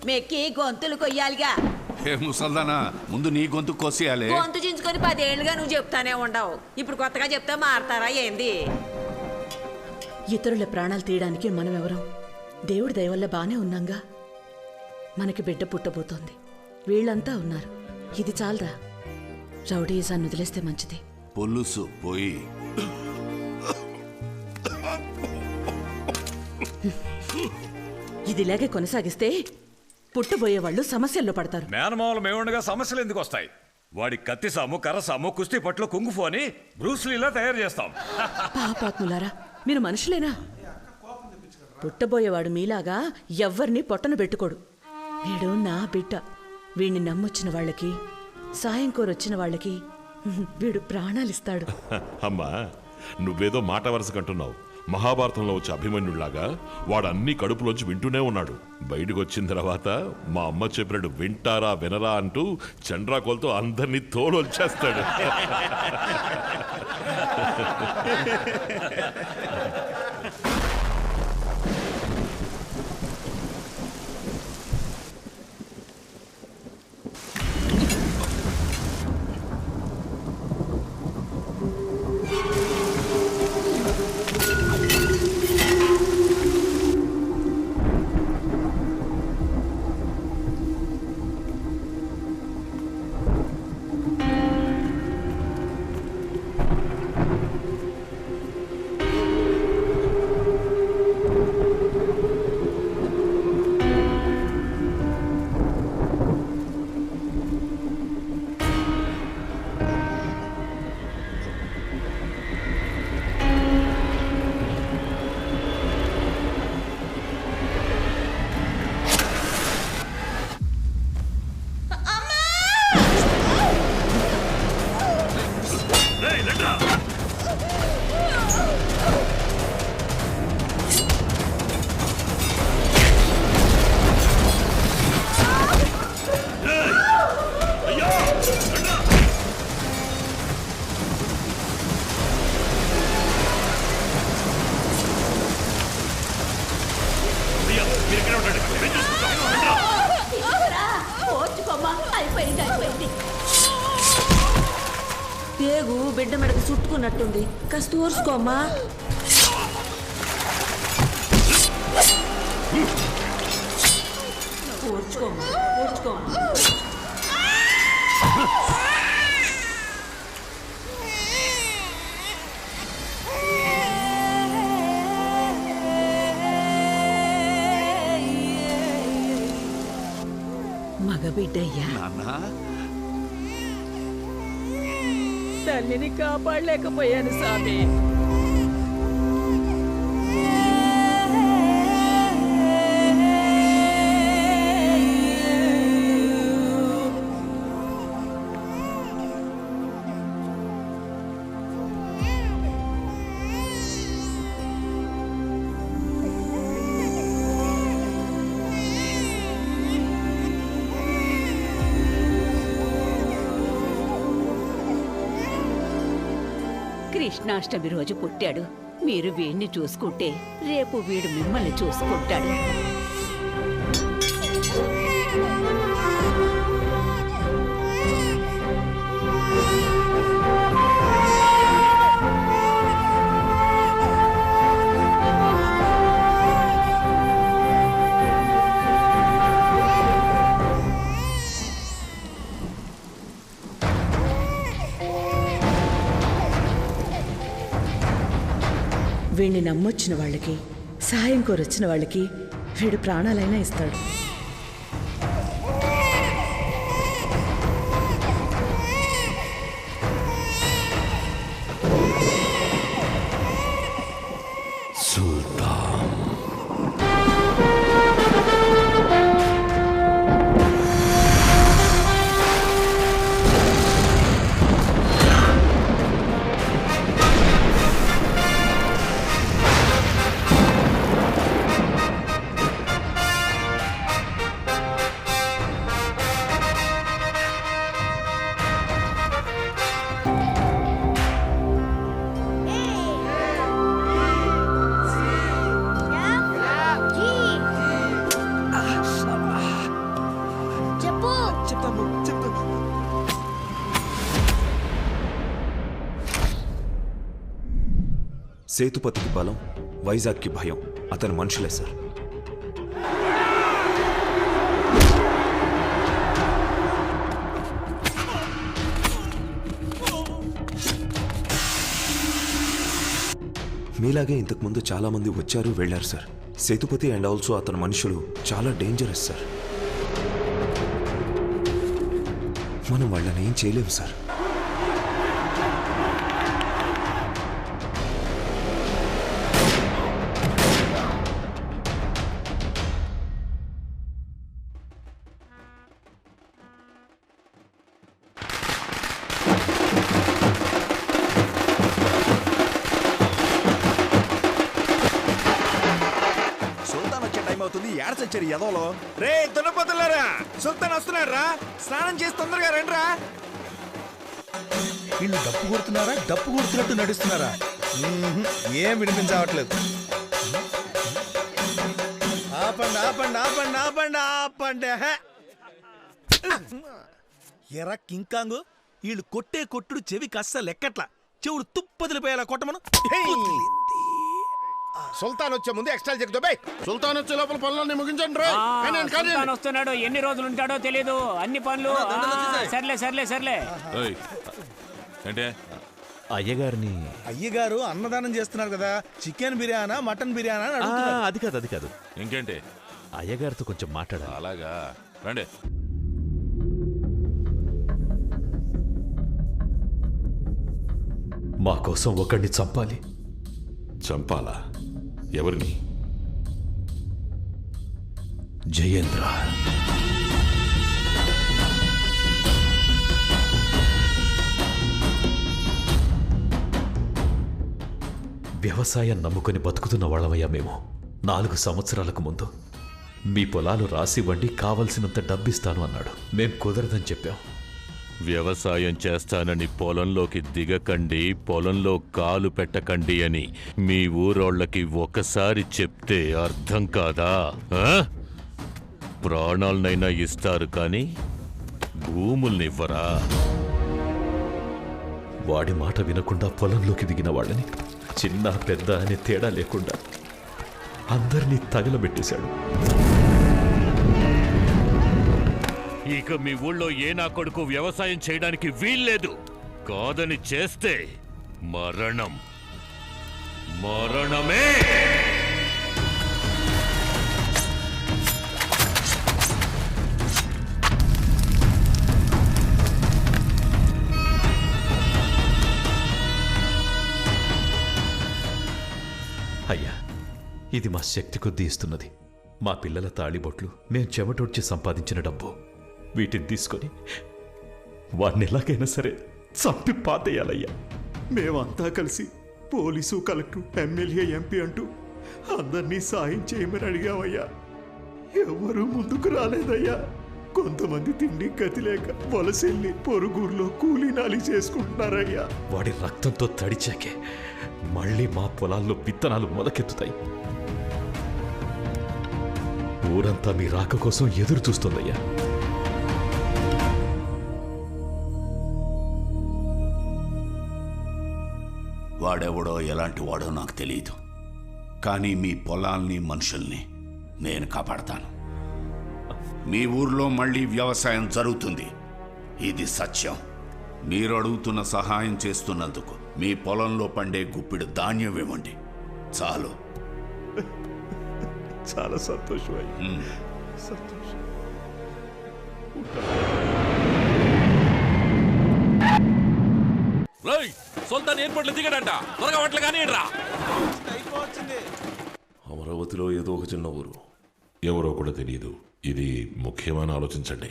మెక్కి గొంతులు కొయ్యాలిగా. ఏ ముసల్దానా, ముందు నీ గొంతు కోసేయాలి. గొంతు చించుకొని 10 ఏళ్ళుగా నువ్వు చెప్తానే ఉండవు. ఇప్పుడు కొత్తగా చెప్తే మారతారా ఏంది? ఇతరుల ప్రాణాలు తీయడానికి మనం ఎవరం? దేవుడి దయ వల్ల బానే ఉన్నాంగా. మనకి బిడ్డ పుట్టబోతోంది, వీళ్ళంతా ఉన్నారు. ఇది చాలదా? రౌడీజాన్ని వదిలేస్తే మంచిది. పొలుసు పోయి ఇది ఇలాగే కొనసాగిస్తే పుట్టబోయే వాళ్ళు సమస్యల్లో పడతారు. మేనమావలు మేముండగా సమస్యలు ఎందుకు వస్తాయి? వాడి కత్తి సాము, కర్ర సాము, కుస్తీ పట్లు, కుంగుఫు అని బ్రూస్లీలా తయారు చేస్తాం. పాపాత్ములారా, మీరు మనుషులేనా? పుట్టబోయేవాడు మీలాగా ఎవ్వరిని పొట్టన పెట్టుకోడు. వీడు నా బిడ్డ. వీడిని నమ్మొచ్చిన వాళ్ళకి, సాయం కోరొచ్చిన వాళ్ళకి వీడు ప్రాణాలిస్తాడు. అమ్మా, నువ్వేదో మాట వరుసకంటున్నావు. మహాభారతంలో వచ్చే అభిమన్యుడిలాగా వాడు అన్ని కడుపులోంచి వింటూనే ఉన్నాడు. బయటకు వచ్చిన తర్వాత మా అమ్మ చెప్పినట్టు వింటారా వినరా అంటూ చండ్రాకోలతో అందరినీ తోలొచ్చేస్తాడు. పేగు బిడ్డ మెడకు చుట్టుకున్నట్టుంది, కాస్త ఊర్చుకోమ్మా. ఊర్చుకోమ్మా, ఊర్చుకోమ్మా. మగబిడ్డయ్యా, తల్లిని కాపాడలేకపోయాను స్వామి. కృష్ణాష్టమి రోజు పుట్టాడు. మీరు వీడిని చూసుకుంటే రేపు వీడు మిమ్మల్ని చూసుకుంటాడు. వీడిని నమ్మొచ్చిన వాళ్ళకి, సహాయం కోరొచ్చిన వాళ్ళకి వీడు ప్రాణాలైనా ఇస్తాడు. సేతుపతికి బలం, వైజాగ్కి భయం అతని మనుషులే సార్. మీలాగే ఇంతకుముందు చాలా మంది వచ్చారు వెళ్ళారు సార్. సేతుపతి అండ్ ఆల్సో అతని మనుషులు చాలా డేంజరస్ సార్. మనం వాళ్ళని ఏం చేయలేము సార్. సుల్తాన్ వచ్చే టైం అవుతుంది. ఏడ చచ్చారు ఎదవలో. రే దున్నపోతులారా, సుల్తాన్ వస్తున్నాడు రా. స్నానం చేసి తొందరగా రండిరా. వీళ్ళు డప్పు కొడుతున్నారా, డప్పు కొడుతున్నట్టు నడుస్తున్నారా? ఏం వినిపించవట్లేదు. ఆపండి ఆపండి ఆపండి ఆపండి ఆపండి. ఎరా కింకాంగు, వీళ్ళు కొట్టే కొట్టుడు చెవికి అస్సలు ఎక్కట్లా. చెవుడు తుప్పదిలిపోయేలా కొట్టమను. సుల్తాన్ వచ్చే ముందు ఎక్స్ట్రా చెక్ దొబ్బే. సుల్తాన్ వచ్చే లోపల పనులన్నీ ముగించండి రా. సుల్తాన్ వస్తున్నాడు, ఎన్ని రోజులు ఉంటాడో తెలీదు. అన్ని పనులు సర్లే సర్లే సర్లే. అంటే అయ్యగారు అన్నదానం చేస్తున్నారు కదా, చికెన్ బిర్యానా మటన్ బిర్యానా అని అడుగుతున్నారు. అది కాదు ఇంకేంటి? అయ్యగారితో కొంచెం మాట్లాడాలి. అలాగా, రండి. మా కోసం ఒకడిని చంపాలి. చంపాలా? ఎవరిని? జయేంద్ర. వ్యవసాయం నమ్ముకొని బతుకుతున్న వాళ్ళమయ్యా మేము. 4 సంవత్సరాలకు ముందు మీ పొలాలు రాసివ్వండి, కావలసినంత డబ్బిస్తాను అన్నాడు. మేం కుదరదని చెప్పాం. వ్యవసాయం చేస్తానని పొలంలోకి దిగకండి, పొలంలో కాలు పెట్టకండి అని మీ ఊరోళ్ళకి ఒకసారి చెప్తే అర్థం కాదా? ప్రాణాలనైనా ఇస్తారు కానీ భూముల్నివ్వరా? వాడి మాట వినకుండా పొలంలోకి దిగిన వాళ్ళని చిన్న పెద్ద అనే తేడా లేకుండా అందరినీ తగలబెట్టేశాడు. ఇక మీ ఊళ్ళో ఏ నా కొడుకు వ్యవసాయం చేయడానికి వీల్లేదు. కాదని చేస్తే మరణం. మరణమే. అయ్యా, ఇది మా శక్తి కొద్దీ ఇస్తున్నది. మా పిల్లల తాళిబొట్లు, మేం చెమటొడ్చి సంపాదించిన డబ్బు. వీటిని తీసుకొని వాడిని ఎలాగైనా సరే చంపి పాతేయాలయ్యా. మేమంతా కలిసి పోలీసు, కలెక్టర్, ఎమ్మెల్యే, ఎంపీ అంటూ అందరినీ సాయం చేయమని అడిగామయ్యా. ఎవరూ ముందుకు రాలేదయ్యా. కొంతమంది తిండి గతి లేక వలసెళ్ళి పొరుగురులో కూలీనాలి చేసుకుంటున్నారయ్యా. వాడి రక్తంతో తడిచాకే మళ్ళీ మా పొలాల్లో విత్తనాలు మొలకెత్తుతాయి. ఊరంతా మీ రాక కోసం ఎదురు చూస్తుందయ్యా. వాడెవడో ఎలాంటి వాడో నాకు తెలియదు, కానీ మీ పొలాల్ని మనుషుల్ని నేను కాపాడతాను. మీ ఊర్లో మళ్ళీ వ్యవసాయం జరుగుతుంది, ఇది సత్యం. మీరు అడుగుతున్న సహాయం చేస్తున్నందుకు మీ పొలంలో పండే గుప్పిడు ధాన్యం ఇవ్వండి చాలు. చాలా సంతోషం అయ్యా. సంతోషం. సుల్తాన్ ఎయిర్పోర్ట్లో దిగాడంట, త్వరగా వాటిలో కానీ రా. అమరావతిలో ఏదో ఒక చిన్న ఊరు, ఎవరో కూడా తెలియదు. ఇది ముఖ్యమని ఆలోచించండి.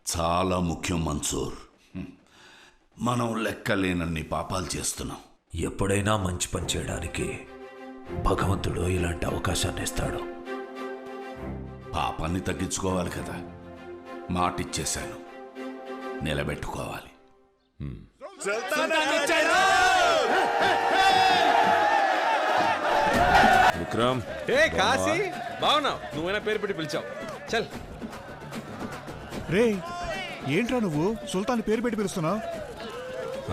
చాలా ముఖ్యం మన్సూర్. మనం లెక్కలేనన్ని పాపాలు చేస్తున్నాం. ఎప్పుడైనా మంచి పని చేయడానికి భగవంతుడు ఇలాంటి అవకాశాన్ని ఇస్తాడు. పాపాన్ని తగ్గించుకోవాలి కదా. మాటిచ్చేశాను, నిలబెట్టుకోవాలి. విక్రమ్, కాశీ బావునా? నువ్వైనా పేరు పెట్టి పిలిచావు. చల్. రే, ఏంట్రా నువ్వు సుల్తాన్ పేరు పెట్టి పిలుస్తున్నావు?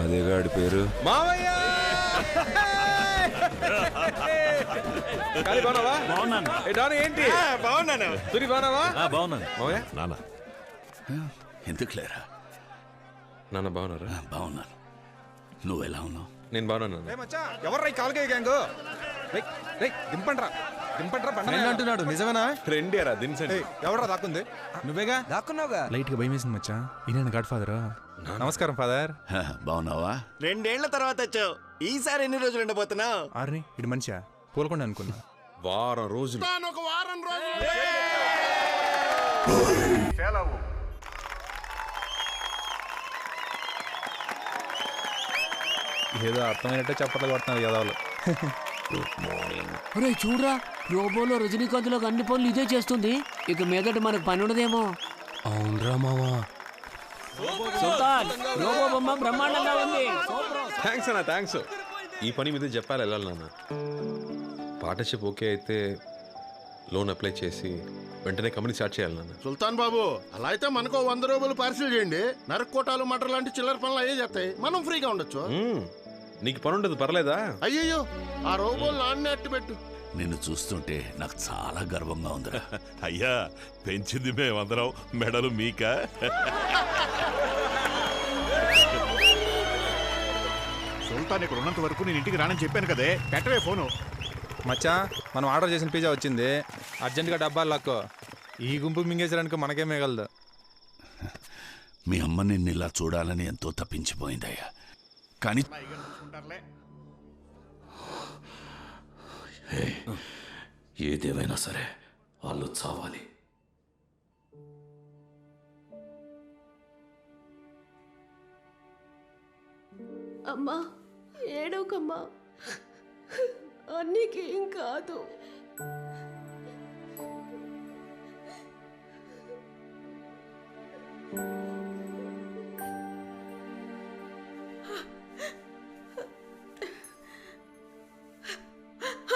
అదే గాడి పేరు. మావయ్య కాలి బాగున్నావా? బాగున్నాను. ఏ డాను ఏంటి? బాగున్నాను. సూరి బాగున్నావా? బాగున్నాను. మావయ్య నాన్న ఎందుకు లేరా? నాన్న బాగున్నారా? బాగున్నాను. నువ్వెలా ఉన్నావు? నేను బాగున్నాను. ఎవర్రా కాలుగా గ్యాంగ్? దింపండ్రా అంటున్నాడు. నిజమేనా? రెండేరా దించండి. ఎవర్రా దాక్కుంది? నువ్వేగా దాక్కున్నావుగా. లైట్ గా భయం వేసింది మచ్చా. ఈయన గాడ్ ఫాదర్. నమస్కారం ఫాదర్. బాగున్నావా? 2 ఏళ్ల తర్వాత వచ్చావు. ఈసారి ఎన్ని రోజులు ఉండబోతున్నావు? ఆర్ని ఇటు మనిషా పూలకుండా అనుకున్నా. వారం రోజులు. ఒక వారం రోజులు ఏదో అర్థమైనట్టే చప్పట్లు కొడుతున్నారు యాదవులు. ఒరే చూడరా, రోబోలో రజనీకాంత్ లో అన్ని పనులు ఇదే చేస్తుంది. ఇక మీదట మనకు పని ఉండదేమో. అవునరా మావా. సుల్తాన్, రోబో బొమ్మ బ్రహ్మాండంగా ఉంది. థ్యాంక్స్ అన్న, థ్యాంక్స్. ఈ పని మీద చెప్పాలి వెళ్ళాలి నాన్న. పార్ట్నర్షిప్ ఓకే అయితే లోన్ అప్లై చేసి వెంటనే కంపెనీ స్టార్ట్ చేయాలి నాన్న. సుల్తాన్ బాబు, అలా అయితే మనకు 100 రూపాయలు పార్సిల్ చేయండి. నరకోటాలు మటర్ లాంటి చిల్లర పనులు అయ్యే చేస్తాయి. మనం ఫ్రీగా ఉండొచ్చు. నీకు పని ఉండదు పర్లేదా? అయ్యయ్యో, ఆ రోబోలు నాన్నే అట్టు పెట్టు. నిన్ను చూస్తుంటే నాకు చాలా గర్వంగా ఉందిరా. అయ్యా పెంచింది మేమందరం, మెడలు మీక. సుల్తాన్ ఇక్కడ ఉన్నంత వరకు నేను ఇంటికి రానని చెప్పాను కదే. పెట్టవే ఫోను. మచ్చా, మనం ఆర్డర్ చేసిన పిజ్జా వచ్చింది. అర్జెంటుగా డబ్బాలు లాక్కో. ఈ గుంపు మింగేసడానికి మనకే మిగలదు. మీ అమ్మ నిన్ను ఇలా చూడాలని ఎంతో తప్పించిపోయిందయ్యా. కానీ ఏదేమైనా సరే వాళ్ళు చావాలి. అమ్మా ఏడోకమ్మా, అన్నికేం కాదు.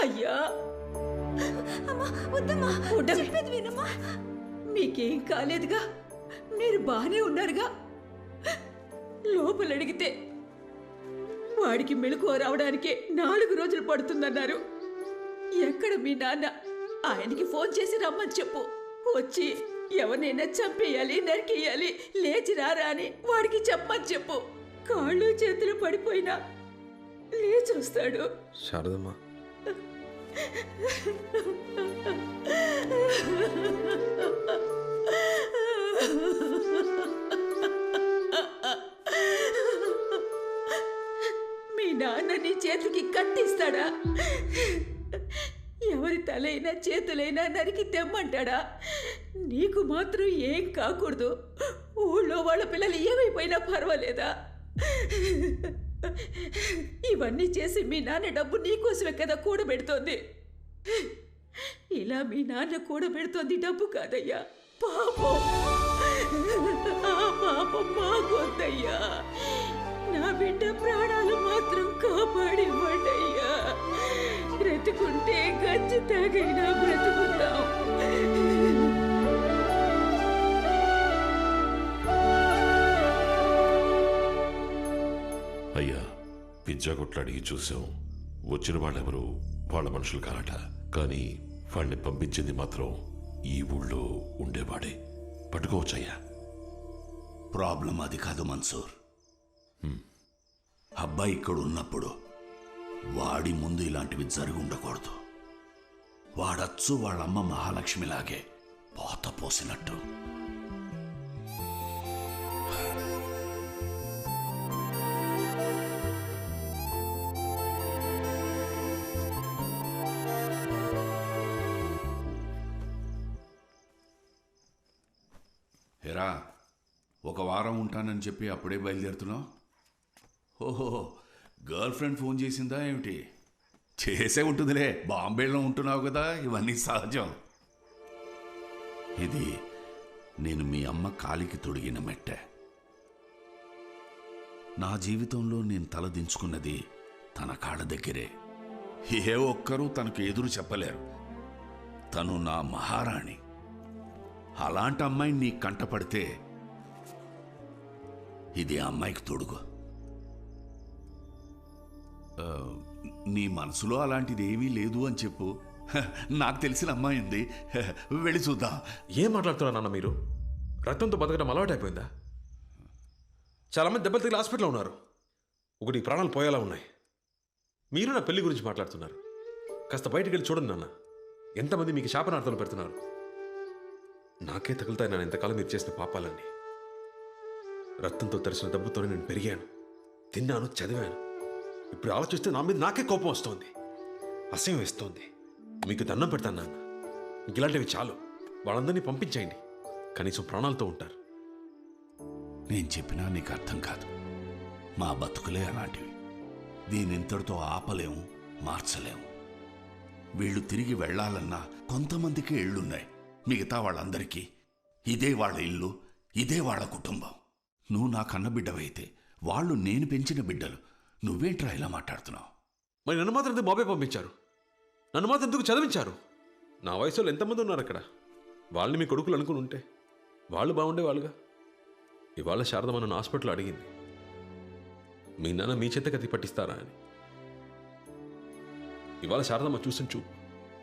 అయ్యా మీకేం కాలేదుగా, మీరు బానే ఉన్నారుగా. లోపల అడిగితే వాడికి మెలకువ రావడానికే 4 రోజులు పడుతుందన్నారు. ఎక్కడ మీ నాన్న? ఆయనకి ఫోన్ చేసి రమ్మని చెప్పు. వచ్చి ఎవరినైనా చంపేయాలి, నరికేయాలి, లేచి రారా అని వాడికి చెప్పమని చెప్పు. కాళ్ళు చేతులు పడిపోయినా లేచి వస్తాడు. శారదమ్మా, మీ నాన్న నీ చేతికి కత్తిస్తాడా? ఎవరి తలైనా చేతులైనా నరికి తెమ్మంటాడా? నీకు మాత్రం ఏం కాకూడదు. ఊళ్ళో వాళ్ళ పిల్లలు ఏమైపోయినా పర్వాలేదా? ఇవన్నీ చేసి మీ నాన్న డబ్బు నీకోసమే కదా కూడబెడుతోంది. ఇలా మీ నాన్న కూడబెడుతోంది డబ్బు కాదయ్యా, పాపం. ఆ పాపం మాకొద్దయ్యా. నా బిడ్డ ప్రాణాలు మాత్రం కాపాడివ్వండయ్యా. బ్రతుకుంటే గచ్చి తాగైనా బ్రతుకుతాం. అయ్యా పిజ్జా కొట్లు అడిగి చూసాం. వచ్చిన వాళ్ళెవరు వాళ్ళ మనుషులు కారట. కానీ వాడిని పంపించింది మాత్రం ఈ ఊళ్ళో ఉండేవాడే. పట్టుకోవచ్చయ్యా. ప్రాబ్లం అది కాదు మన్సూర్. అబ్బాయి ఇక్కడ ఉన్నప్పుడు వాడి ముందు ఇలాంటివి జరిగి ఉండకూడదు. వాడచ్చు వాళ్ళమ్మ మహాలక్ష్మిలాగే పోత పోసినట్టు. హేరా, 1 వారం ఉంటానని చెప్పి అప్పుడే బయలుదేరుతున్నావు? ఓహో, గర్ల్ ఫ్రెండ్ ఫోన్ చేసిందా ఏమిటి? చేసే ఉంటుందిలే, బాంబేలో ఉంటున్నావు కదా, ఇవన్నీ సహజం. ఇది నేను మీ అమ్మ కాలికి తొడిగిన మెట్టె. నా జీవితంలో నేను తలదించుకున్నది తన కాళ్ళ దగ్గరే. ఏ ఒక్కరూ తనకు ఎదురు చెప్పలేరు. తను నా మహారాణి. అలాంటి అమ్మాయిని నీ కంటపడితే ఇది ఆ అమ్మాయికి తొడుగు. నీ మనసులో అలాంటిది ఏమీ లేదు అని చెప్పు. నాకు తెలిసిన అమ్మాయి ఉంది, వెళ్ళి చూద్దాం. ఏం మాట్లాడుతున్నారు నాన్న మీరు? రక్తంతో బతకడం అలవాటు అయిపోయిందా? చాలామంది దెబ్బలు తగిలి హాస్పిటల్లో ఉన్నారు. ఒకటి ప్రాణాలు పోయేలా ఉన్నాయి. మీరు నా పెళ్లి గురించి మాట్లాడుతున్నారు. కాస్త బయటికి వెళ్ళి చూడండి నాన్న. ఎంతమంది మీకు శాపనార్థాలు పెడుతున్నారు. నాకే తగులుతాయి నాన్న ఇంతకాలం మీరు చేసిన పాపాలన్నీ. రక్తంతో తరిసిన దెబ్బతోనే నేను పెరిగాను, తిన్నాను, చదివాను. ఇప్పుడు ఆలోచిస్తే నా మీద నాకే కోపం వస్తోంది, అసహ్యం వేస్తోంది. మీకు దండం పెడతాను నాన్న, ఇంక ఇలాంటివి చాలు. వాళ్ళందరినీ పంపించేయండి, కనీసం ప్రాణాలతో ఉంటారు. నేను చెప్పినా నీకు అర్థం కాదు. మా బతుకులే అలాంటివి. దీనింతటితో ఆపలేము, మార్చలేము. వీళ్ళు తిరిగి వెళ్లాలన్నా కొంతమందికి ఇళ్లున్నాయి, మిగతా వాళ్ళందరికీ ఇదే వాళ్ళ ఇల్లు, ఇదే వాళ్ళ కుటుంబం. నువ్వు నా కన్న బిడ్డవైతే వాళ్ళు నేను పెంచిన బిడ్డలు. నువ్వేంట్రా ఇలా మాట్లాడుతున్నావు? మరి నన్ను మాత్రం ఎందుకు బాబాయ్ పంపించారు? నన్ను మాత్రం ఎందుకు చదివించారు? నా వయసులో ఎంతమంది ఉన్నారు అక్కడ. వాళ్ళని మీ కొడుకులు అనుకుని ఉంటే వాళ్ళు బాగుండేవాళ్ళుగా. ఇవాళ శారదమ్మ నన్ను హాస్పిటల్లో అడిగింది, మీ నాన్న మీ చేత కత్తి పట్టిస్తారా అని. ఇవాళ శారదమ్మ చూసిన చూపు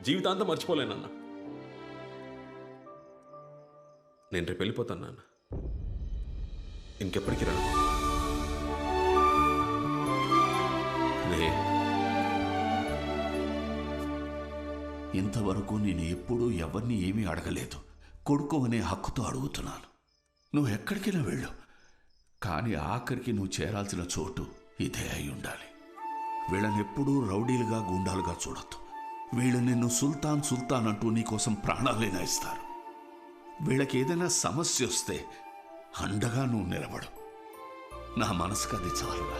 జీవితాంతం మర్చిపోలేనన్న. నేను రేపు వెళ్ళిపోతాను నాన్న, ఇంకెప్పటికీ రా. ఇంతవరకు నేను ఎప్పుడూ ఎవరిని ఏమీ అడగలేదు. కొడుకు అనే హక్కుతో అడుగుతున్నాను. నువ్వు ఎక్కడికైనా వెళ్ళు, కానీ ఆఖరికి నువ్వు చేరాల్సిన చోటు ఇదే అయి ఉండాలి. వీళ్ళనెప్పుడూ రౌడీలుగా, గుండాలుగా చూడొద్దు. వీళ్ళు నిన్ను సుల్తాన్ సుల్తాన్ అంటూ నీకోసం ప్రాణాలైనా ఇస్తారు. వీళ్ళకి ఏదైనా సమస్య వస్తే అండగా నువ్వు నిలబడు. నా మనసుకు అది చాలురా.